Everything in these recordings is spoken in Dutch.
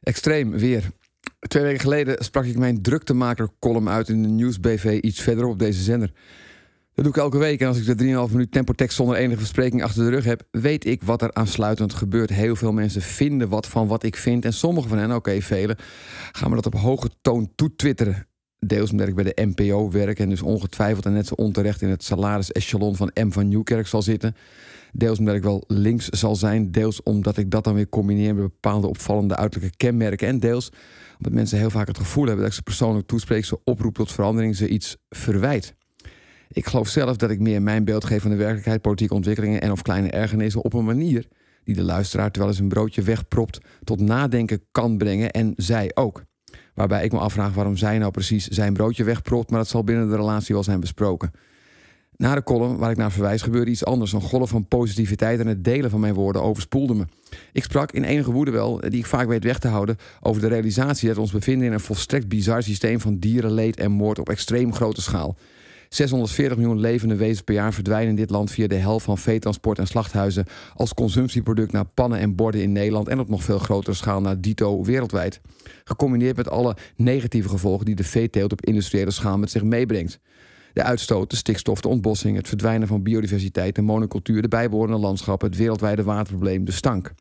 Extreem weer. 2 weken geleden sprak ik mijn druktemaker-column uit in de Nieuws-BV iets verderop op deze zender. Dat doe ik elke week en als ik de 3,5 minuut tempotekst zonder enige verspreking achter de rug heb, weet ik wat er aansluitend gebeurt. Heel veel mensen vinden wat van wat ik vind en sommige van hen, velen, gaan me dat op hoge toon toetwitteren. Deels omdat ik bij de NPO werk en dus ongetwijfeld en net zo onterecht in het salaris-echelon van M. van Nieuwkerk zal zitten. Deels omdat ik wel links zal zijn. Deels omdat ik dat dan weer combineer met bepaalde opvallende uiterlijke kenmerken. En deels omdat mensen heel vaak het gevoel hebben dat ik ze persoonlijk toespreek, ze oproep tot verandering, ze iets verwijt. Ik geloof zelf dat ik meer mijn beeld geef van de werkelijkheid, politieke ontwikkelingen en of kleine ergernissen op een manier die de luisteraar, terwijl hij zijn broodje wegpropt, tot nadenken kan brengen en zij ook. Waarbij ik me afvraag waarom zij nou precies zijn broodje wegpropt, maar dat zal binnen de relatie wel zijn besproken. Na de column waar ik naar verwijs gebeurde iets anders. Een golf van positiviteit en het delen van mijn woorden overspoelde me. Ik sprak in enige woede wel, die ik vaak weet weg te houden, over de realisatie dat we ons bevinden in een volstrekt bizar systeem van dierenleed en moord op extreem grote schaal. 640 miljoen levende wezens per jaar verdwijnen in dit land via de helft van veetransport en slachthuizen als consumptieproduct naar pannen en borden in Nederland en op nog veel grotere schaal naar dito wereldwijd. Gecombineerd met alle negatieve gevolgen die de veeteelt op industriële schaal met zich meebrengt. De uitstoot, de stikstof, de ontbossing, het verdwijnen van biodiversiteit, de monocultuur, de bijbehorende landschappen, het wereldwijde waterprobleem, de stank.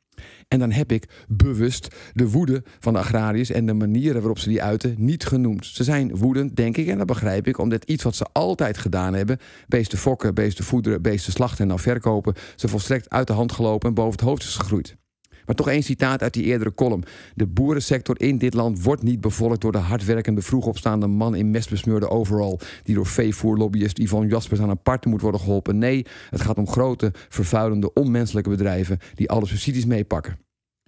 En dan heb ik bewust de woede van de agrariërs en de manieren waarop ze die uiten niet genoemd. Ze zijn woedend, denk ik, en dat begrijp ik, omdat iets wat ze altijd gedaan hebben, beesten fokken, beesten voederen, beesten slachten en dan verkopen, ze volstrekt uit de hand gelopen en boven het hoofd is gegroeid. Maar toch één citaat uit die eerdere column. De boerensector in dit land wordt niet bevolkt door de hardwerkende, vroegopstaande man in mestbesmeurde overall die door veevoerlobbyist Yvonne Jaspers aan een partner moet worden geholpen. Nee, het gaat om grote, vervuilende, onmenselijke bedrijven die alle subsidies meepakken.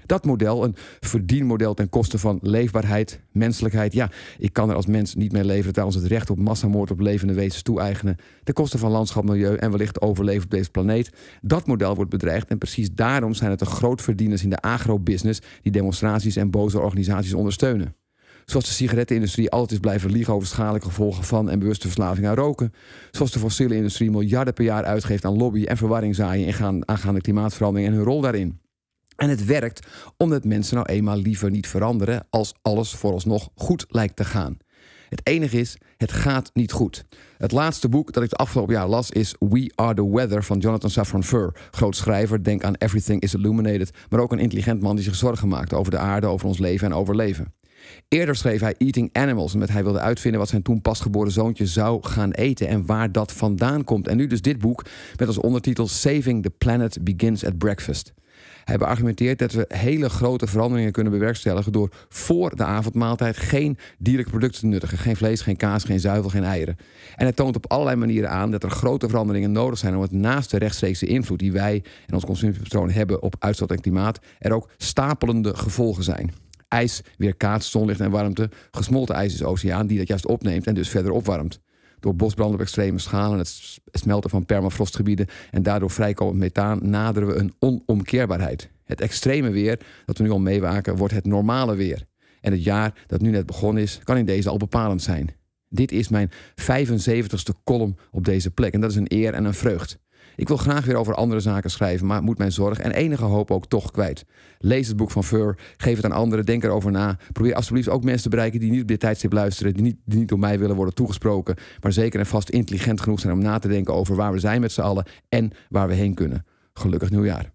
Dat model, een verdienmodel ten koste van leefbaarheid, menselijkheid. Ja, ik kan er als mens niet mee leven terwijl ons het recht op massamoord op levende wezens toe-eigenen. Ten koste van landschap, milieu en wellicht overleven op deze planeet. Dat model wordt bedreigd en precies daarom zijn het de grootverdieners in de agrobusiness die demonstraties en boze organisaties ondersteunen. Zoals de sigarettenindustrie altijd is blijven liegen over schadelijke gevolgen van en bewuste verslaving aan roken. Zoals de fossiele industrie miljarden per jaar uitgeeft aan lobby en verwarring zaaien aangaande klimaatverandering en hun rol daarin. En het werkt omdat mensen nou eenmaal liever niet veranderen als alles vooralsnog goed lijkt te gaan. Het enige is, het gaat niet goed. Het laatste boek dat ik het afgelopen jaar las is We Are The Weather van Jonathan Safran Foer. Groot schrijver, denk aan Everything is Illuminated, maar ook een intelligent man die zich zorgen maakt over de aarde, over ons leven en overleven. Eerder schreef hij Eating Animals, omdat hij wilde uitvinden wat zijn toen pasgeboren zoontje zou gaan eten en waar dat vandaan komt. En nu dus dit boek met als ondertitel Saving the Planet Begins at Breakfast. Hij beargumenteert dat we hele grote veranderingen kunnen bewerkstelligen door voor de avondmaaltijd geen dierlijke producten te nuttigen. Geen vlees, geen kaas, geen zuivel, geen eieren. En hij toont op allerlei manieren aan dat er grote veranderingen nodig zijn om het naast de rechtstreekse invloed die wij en ons consumptiepatroon hebben op uitstoot en klimaat er ook stapelende gevolgen zijn. IJs weerkaatst zonlicht en warmte. Gesmolten ijs is oceaan die dat juist opneemt en dus verder opwarmt. Door bosbranden op extreme schaal en het smelten van permafrostgebieden en daardoor vrijkomend methaan naderen we een onomkeerbaarheid. Het extreme weer dat we nu al meewaken wordt het normale weer. En het jaar dat nu net begonnen is, kan in deze al bepalend zijn. Dit is mijn 75ste column op deze plek en dat is een eer en een vreugd. Ik wil graag weer over andere zaken schrijven, maar moet mijn zorg en enige hoop ook toch kwijt. Lees het boek van Foer, geef het aan anderen, denk erover na. Probeer alsjeblieft ook mensen te bereiken die niet op dit tijdstip luisteren, die niet door mij willen worden toegesproken, maar zeker en vast intelligent genoeg zijn om na te denken over waar we zijn met z'n allen en waar we heen kunnen. Gelukkig nieuwjaar.